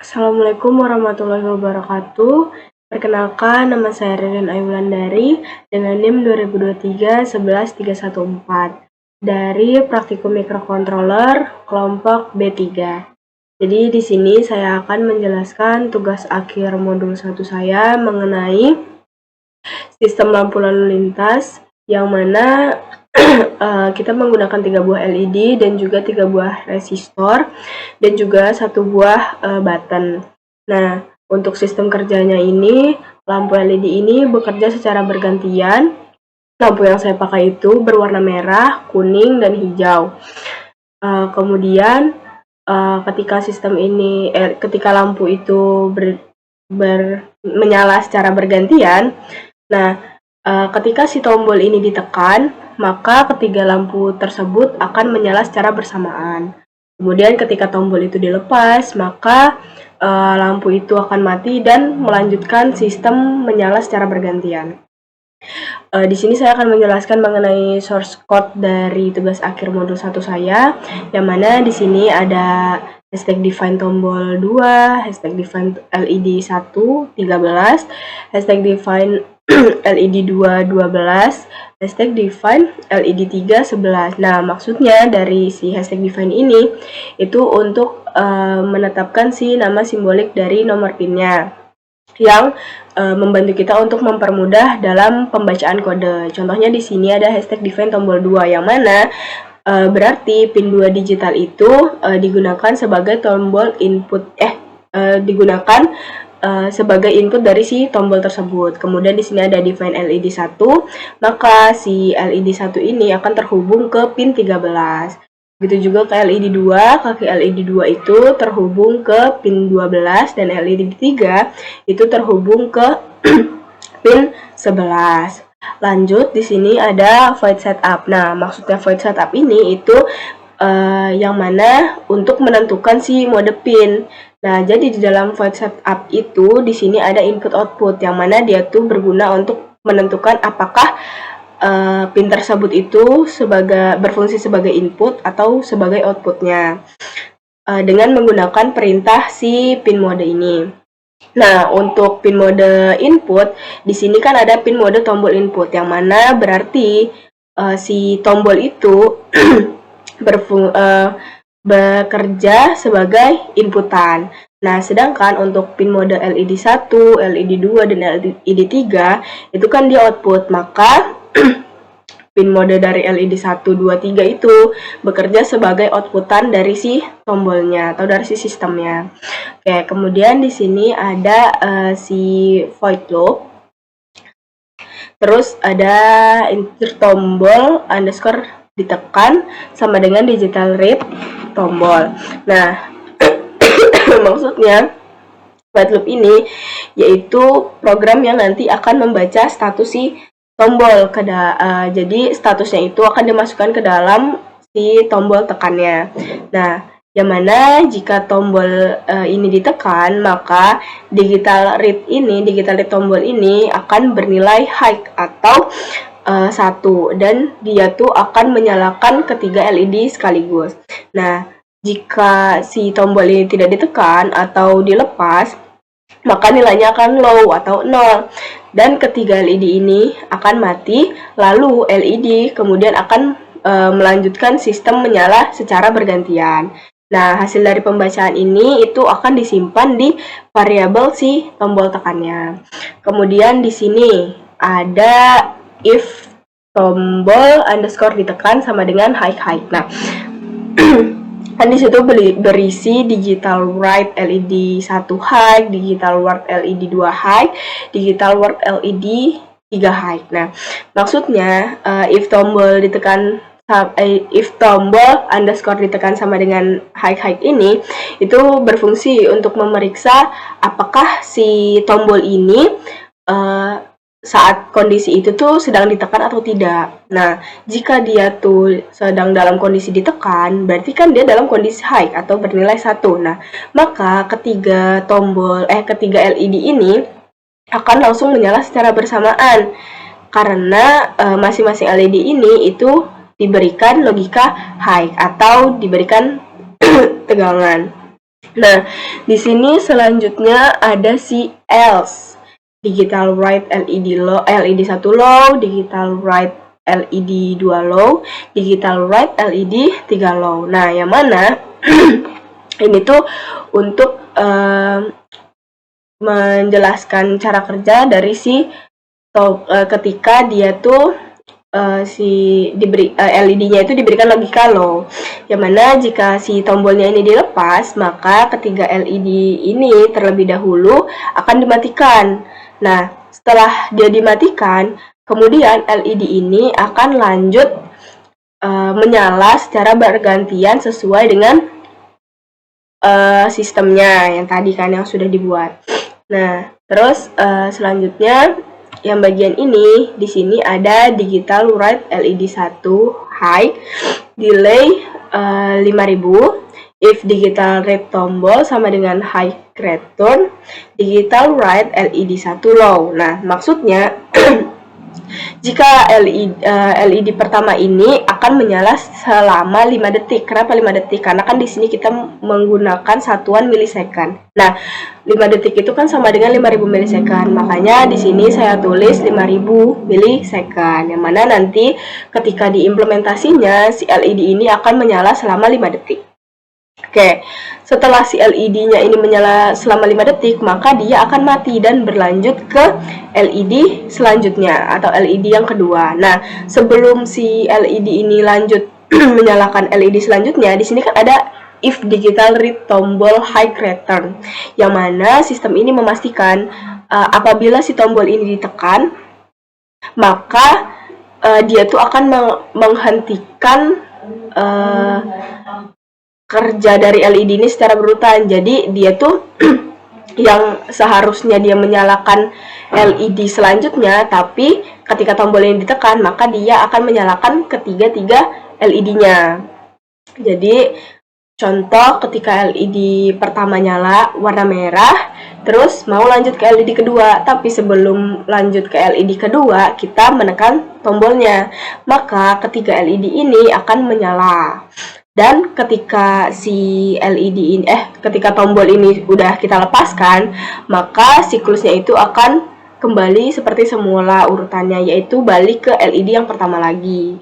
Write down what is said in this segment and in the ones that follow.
Assalamualaikum warahmatullahi wabarakatuh. Perkenalkan, nama saya Ririn Ayulandari dengan NIM 2023-11314 dari Praktikum Mikrocontroller kelompok B3. Jadi di sini saya akan menjelaskan tugas akhir modul 1 saya mengenai sistem lampu lalu lintas yang mana kita menggunakan 3 buah LED dan juga 3 buah resistor dan juga 1 buah button. Nah, untuk sistem kerjanya ini, lampu LED ini bekerja secara bergantian. Lampu yang saya pakai itu berwarna merah, kuning, dan hijau. Kemudian ketika lampu itu menyala secara bergantian, nah ketika si tombol ini ditekan, maka ketiga lampu tersebut akan menyala secara bersamaan. Kemudian ketika tombol itu dilepas, maka lampu itu akan mati dan melanjutkan sistem menyala secara bergantian. Di sini saya akan menjelaskan mengenai source code dari tugas akhir modul 1 saya, yang mana di sini ada hashtag define tombol 2, hashtag define LED 1, 13, hashtag define LED 2, 12, hashtag define LED 3, 11. Nah, maksudnya dari si hashtag define ini itu untuk menetapkan si nama simbolik dari nomor pinnya yang membantu kita untuk mempermudah dalam pembacaan kode. Contohnya di sini ada hashtag define tombol 2 yang mana berarti pin 2 digital itu digunakan sebagai tombol input digunakan sebagai input dari si tombol tersebut. Kemudian di sini ada define LED 1, maka si LED 1 ini akan terhubung ke pin 13. Begitu juga ke LED 2, kaki LED 2 itu terhubung ke pin 12 dan LED 3 itu terhubung ke pin 11. Lanjut, di sini ada void setup. Nah, maksudnya void setup ini itu yang mana untuk menentukan si mode pin. Nah, jadi di dalam void setup itu di sini ada input output yang mana dia tuh berguna untuk menentukan apakah pin tersebut itu berfungsi sebagai input atau sebagai outputnya dengan menggunakan perintah si pin mode ini. Nah, untuk pin mode input, di sini kan ada pin mode tombol input yang mana berarti si tombol itu bekerja sebagai inputan. Nah, sedangkan untuk pin mode LED 1, LED 2, dan LED 3 itu kan di output, maka pin mode dari LED 1, 2, 3 itu bekerja sebagai outputan dari si tombolnya atau dari si sistemnya. Oke, kemudian di sini ada si void loop. Terus ada insert tombol underscore ditekan sama dengan digital read tombol. Nah, maksudnya void loop ini yaitu program yang nanti akan membaca status si tombol. Jadi statusnya itu akan dimasukkan ke dalam si tombol tekannya. Nah, yang mana jika tombol ini ditekan, maka digital read tombol ini akan bernilai high atau 1, dan dia tuh akan menyalakan ketiga LED sekaligus. Nah, jika si tombol ini tidak ditekan atau dilepas, maka nilainya akan low atau 0, dan ketiga LED ini akan mati, lalu LED kemudian akan melanjutkan sistem menyala secara bergantian. Nah, hasil dari pembacaan ini itu akan disimpan di variabel si tombol tekannya. Kemudian di sini ada if tombol underscore ditekan sama dengan high. Nah, kan di situ berisi digital write LED 1 high, digital write LED 2 high, digital write LED 3 high. Nah, maksudnya if tombol underscore ditekan sama dengan high ini itu berfungsi untuk memeriksa apakah si tombol ini saat kondisi itu tuh sedang ditekan atau tidak. Nah, jika dia tuh sedang dalam kondisi ditekan, berarti kan dia dalam kondisi high atau bernilai 1. Nah, maka ketiga LED ini akan langsung menyala secara bersamaan karena masing-masing LED ini itu diberikan logika high atau diberikan tegangan. Nah, di sini selanjutnya ada si else. Digital write LED low, LED 1 low, digital write LED 2 low, digital write LED 3 low. Nah, yang mana ini tuh untuk menjelaskan cara kerja dari si ketika dia tuh LED-nya itu diberikan logika low, yang mana jika si tombolnya ini dilepas, maka ketiga LED ini terlebih dahulu akan dimatikan. Nah, setelah dia dimatikan, kemudian LED ini akan lanjut menyala secara bergantian sesuai dengan sistemnya yang tadi kan yang sudah dibuat. Nah, terus selanjutnya yang bagian ini di sini ada digital write LED 1 high delay 5000. If digital read tombol sama dengan high return, digital write LED 1 low. Nah, maksudnya jika LED pertama ini akan menyala selama 5 detik. Kenapa 5 detik? Karena kan di sini kita menggunakan satuan milisecond. Nah, 5 detik itu kan sama dengan 5000 milisecond. Makanya di sini saya tulis 5000 milisecond. Yang mana nanti ketika diimplementasinya si LED ini akan menyala selama 5 detik. Oke, setelah si LED-nya ini menyala selama 5 detik, maka dia akan mati dan berlanjut ke LED selanjutnya atau LED yang kedua. Nah, sebelum si LED ini lanjut menyalakan LED selanjutnya, di sini kan ada if digital read tombol high return, yang mana sistem ini memastikan apabila si tombol ini ditekan, maka dia tuh akan menghentikan kerja dari LED ini secara berurutan. Jadi dia tuh yang seharusnya dia menyalakan LED selanjutnya, tapi ketika tombol ini ditekan, maka dia akan menyalakan ketiga-tiga LED-nya. Jadi contoh ketika LED pertama nyala warna merah, terus mau lanjut ke LED kedua, tapi sebelum lanjut ke LED kedua, kita menekan tombolnya, maka ketiga LED ini akan menyala. Dan ketika si LED ini, ketika tombol ini udah kita lepaskan, maka siklusnya itu akan kembali seperti semula urutannya, yaitu balik ke LED yang pertama lagi,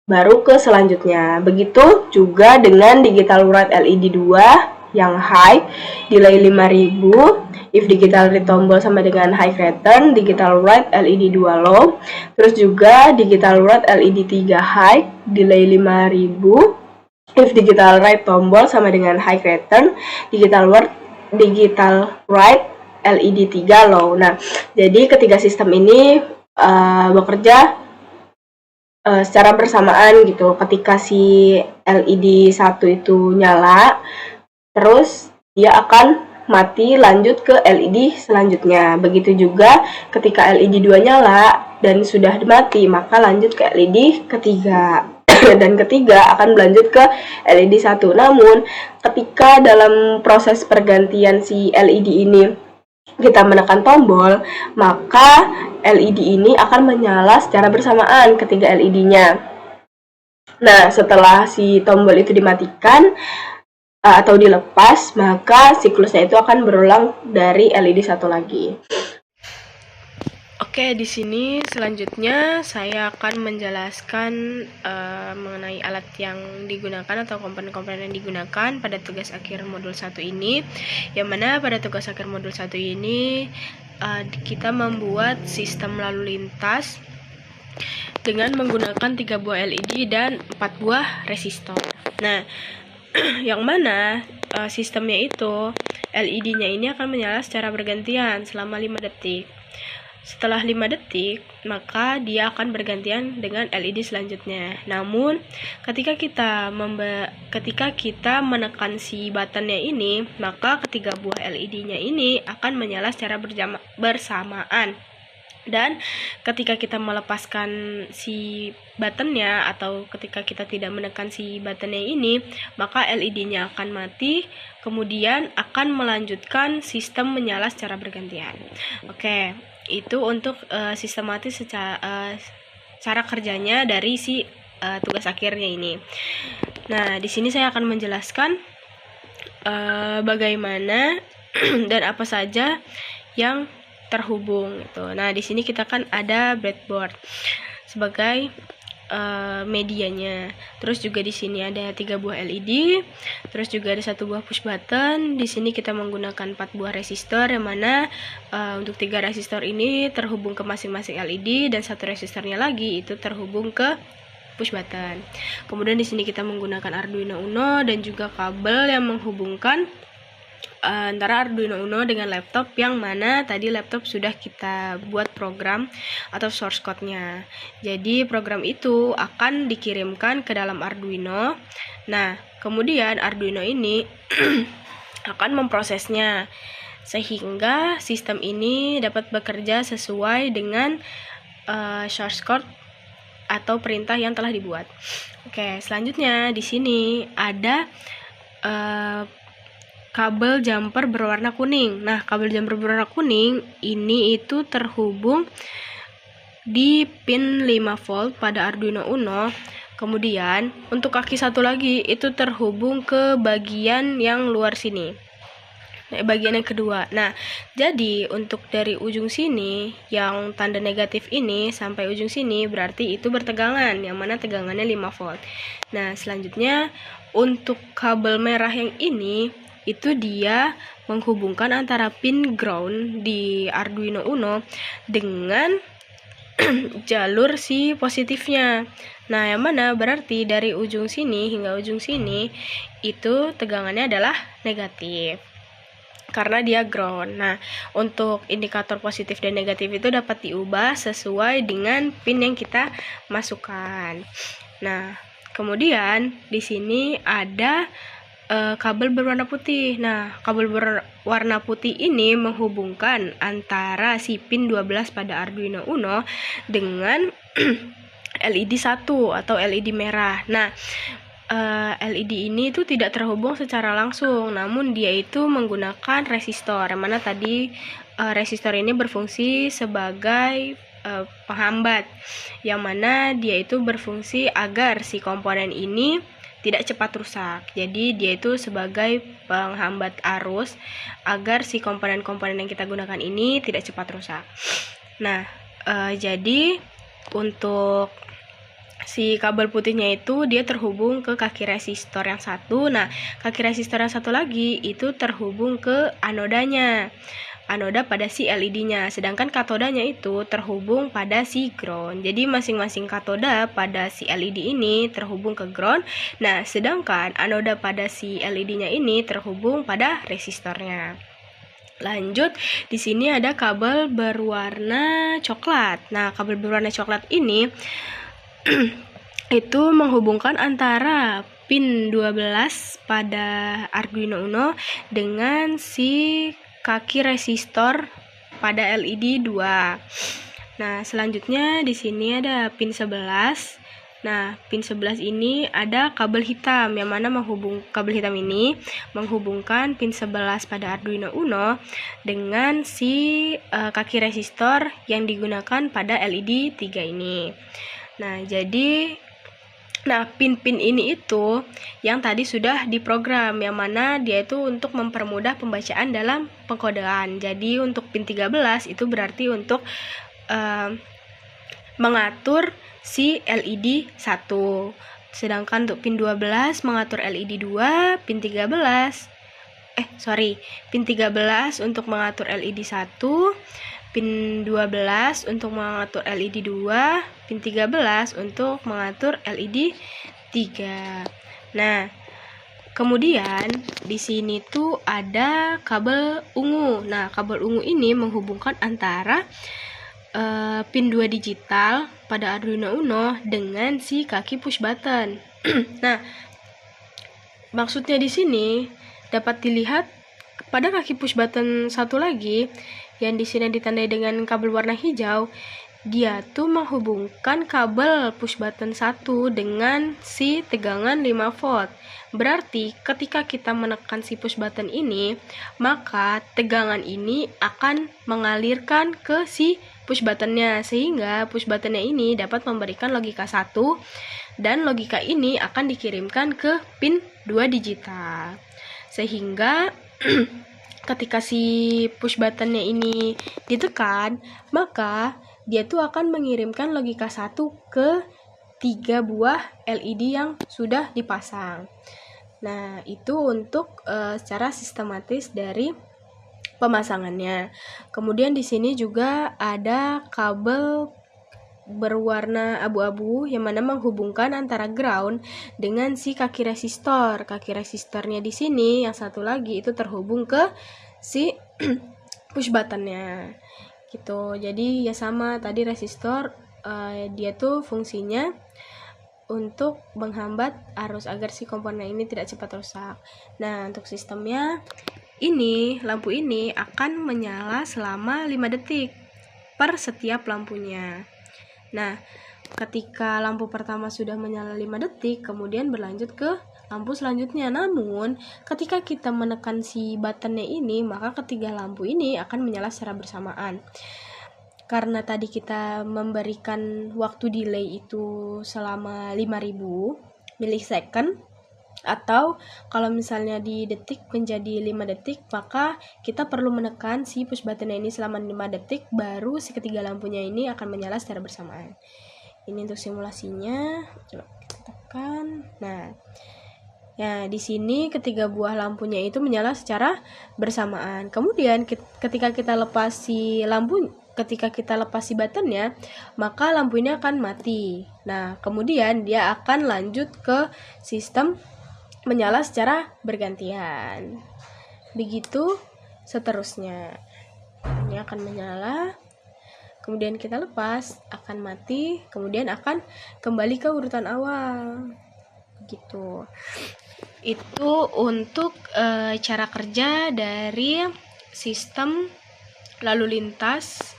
baru ke selanjutnya. Begitu juga dengan digital write LED 2 yang high, delay 5000, if digital read tombol sama dengan high return, digital write LED 2 low, terus juga digital write LED 3 high, delay 5000, if digital write tombol sama dengan high return, digital write LED 3 low. Nah, jadi ketiga sistem ini bekerja secara bersamaan gitu. Ketika si LED 1 itu nyala, terus dia akan mati lanjut ke LED selanjutnya. Begitu juga ketika LED 2 nyala dan sudah mati, maka lanjut ke LED ketiga. Dan ketiga akan berlanjut ke LED 1. Namun, ketika dalam proses pergantian si LED ini kita menekan tombol, maka LED ini akan menyala secara bersamaan ketiga LED-nya. Nah, setelah si tombol itu dimatikan atau dilepas, maka siklusnya itu akan berulang dari LED 1 lagi. Oke, di sini selanjutnya saya akan menjelaskan mengenai alat yang digunakan atau komponen-komponen yang digunakan pada tugas akhir modul 1 ini. Yang mana pada tugas akhir modul 1 ini kita membuat sistem lalu lintas dengan menggunakan 3 buah LED dan 4 buah resistor. Nah, yang mana sistemnya itu LED-nya ini akan menyala secara bergantian selama 5 detik. Setelah 5 detik, maka dia akan bergantian dengan LED selanjutnya. Namun, ketika kita menekan si buttonnya ini, maka ketiga buah LED-nya ini akan menyala secara bersamaan. Dan ketika kita melepaskan si buttonnya atau ketika kita tidak menekan si buttonnya ini, maka LED-nya akan mati, kemudian akan melanjutkan sistem menyala secara bergantian. Oke, itu untuk sistematis cara kerjanya dari si tugas akhirnya ini. Nah, di sini saya akan menjelaskan bagaimana dan apa saja yang terhubung gitu. Nah, di sini kita kan ada breadboard sebagai medianya. Terus juga di sini ada 3 buah LED, terus juga ada 1 buah push button. Di sini kita menggunakan 4 buah resistor, yang mana untuk 3 resistor ini terhubung ke masing-masing LED dan 1 resistornya lagi itu terhubung ke push button. Kemudian di sini kita menggunakan Arduino Uno dan juga kabel yang menghubungkan antara Arduino Uno dengan laptop, yang mana tadi laptop sudah kita buat program atau source code-nya. Jadi program itu akan dikirimkan ke dalam Arduino. Nah, kemudian Arduino ini akan memprosesnya sehingga sistem ini dapat bekerja sesuai dengan source code atau perintah yang telah dibuat. Oke, selanjutnya di sini ada kabel jumper berwarna kuning. Nah, kabel jumper berwarna kuning ini itu terhubung di pin 5 volt pada Arduino Uno. Kemudian untuk kaki satu lagi itu terhubung ke bagian yang luar sini, bagian yang kedua. Nah, jadi untuk dari ujung sini yang tanda negatif ini sampai ujung sini berarti itu bertegangan, yang mana tegangannya 5 volt. Nah, selanjutnya untuk kabel merah yang ini itu dia menghubungkan antara pin ground di Arduino Uno dengan jalur si positifnya. Nah, yang mana berarti dari ujung sini hingga ujung sini itu tegangannya adalah negatif karena dia ground. Nah, untuk indikator positif dan negatif itu dapat diubah sesuai dengan pin yang kita masukkan. Nah, kemudian di sini ada kabel berwarna putih. Nah, kabel berwarna putih ini menghubungkan antara si pin 12 pada Arduino Uno dengan LED 1 atau LED merah. Nah, LED ini itu tidak terhubung secara langsung, namun dia itu menggunakan resistor, yang mana tadi resistor ini berfungsi sebagai penghambat, yang mana dia itu berfungsi agar si komponen ini tidak cepat rusak. Jadi dia itu sebagai penghambat arus agar si komponen-komponen yang kita gunakan ini tidak cepat rusak. Nah, jadi untuk si kabel putihnya itu dia terhubung ke kaki resistor yang satu. Nah, kaki resistor yang satu lagi itu terhubung ke anodanya, anoda pada si LED-nya, sedangkan katodanya itu terhubung pada si ground. Jadi masing-masing katoda pada si LED ini terhubung ke ground. Nah, sedangkan anoda pada si LED-nya ini terhubung pada resistornya. Lanjut, di sini ada kabel berwarna coklat. Nah, kabel berwarna coklat ini itu menghubungkan antara pin 12 pada Arduino Uno dengan si kaki resistor pada LED 2. Nah, selanjutnya di sini ada pin 11. Nah, pin 11 ini ada kabel hitam, yang mana kabel hitam ini menghubungkan pin 11 pada Arduino Uno dengan si kaki resistor yang digunakan pada LED 3 ini. Nah, pin-pin ini itu yang tadi sudah diprogram, yang mana dia itu untuk mempermudah pembacaan dalam pengkodean. Jadi untuk pin 13 itu berarti untuk mengatur si LED 1. Sedangkan untuk pin 12 mengatur LED 2, pin 13 untuk mengatur LED 1, pin 12 untuk mengatur LED 2, pin 13 untuk mengatur LED 3. Nah, kemudian di sini tuh ada kabel ungu. Nah, kabel ungu ini menghubungkan antara pin 2 digital pada Arduino Uno dengan si kaki push button. Nah, maksudnya di sini dapat dilihat pada kaki push button satu lagi yang di sini ditandai dengan kabel warna hijau, dia tuh menghubungkan kabel push button 1 dengan si tegangan 5 volt. Berarti ketika kita menekan si push button ini, maka tegangan ini akan mengalirkan ke si push buttonnya, sehingga push buttonnya ini dapat memberikan logika 1 dan logika ini akan dikirimkan ke pin 2 digital. Sehingga ketika si push buttonnya ini ditekan, maka dia tuh akan mengirimkan logika 1 ke 3 buah LED yang sudah dipasang. Nah, itu untuk secara sistematis dari pemasangannya. Kemudian di sini juga ada kabel berwarna abu-abu yang mana menghubungkan antara ground dengan si kaki resistor. Kaki resistornya di sini yang satu lagi itu terhubung ke si push buttonnya gitu. Jadi ya sama tadi resistor dia tuh fungsinya untuk menghambat arus agar si komponen ini tidak cepat rusak. Nah, untuk sistemnya ini, lampu ini akan menyala selama 5 detik per setiap lampunya. Nah, ketika lampu pertama sudah menyala 5 detik, kemudian berlanjut ke lampu selanjutnya. Namun, ketika kita menekan si buttonnya ini, maka ketiga lampu ini akan menyala secara bersamaan. Karena tadi kita memberikan waktu delay itu selama 5000 milisecond, atau kalau misalnya di detik menjadi 5 detik, maka kita perlu menekan si push button ini selama 5 detik, baru si ketiga lampunya ini akan menyala secara bersamaan. Ini untuk simulasinya, coba kita tekan. Nah, ya di sini ketiga buah lampunya itu menyala secara bersamaan. Kemudian ketika kita lepas si buttonnya, maka lampu ini akan mati. Nah, kemudian dia akan lanjut ke sistem menyala secara bergantian. Begitu seterusnya. Ini akan menyala, kemudian kita lepas, akan mati, kemudian akan kembali ke urutan awal. Gitu. Itu untuk cara kerja dari sistem lalu lintas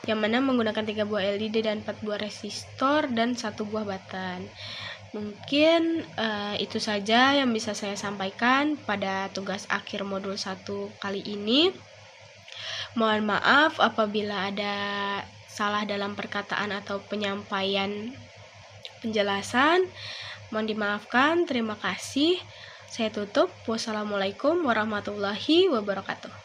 yang mana menggunakan 3 buah LED dan 4 buah resistor dan 1 buah batan. Mungkin itu saja yang bisa saya sampaikan pada tugas akhir modul 1 kali ini. Mohon maaf apabila ada salah dalam perkataan atau penyampaian penjelasan. Mohon dimaafkan. Terima kasih. Saya tutup. Wassalamualaikum warahmatullahi wabarakatuh.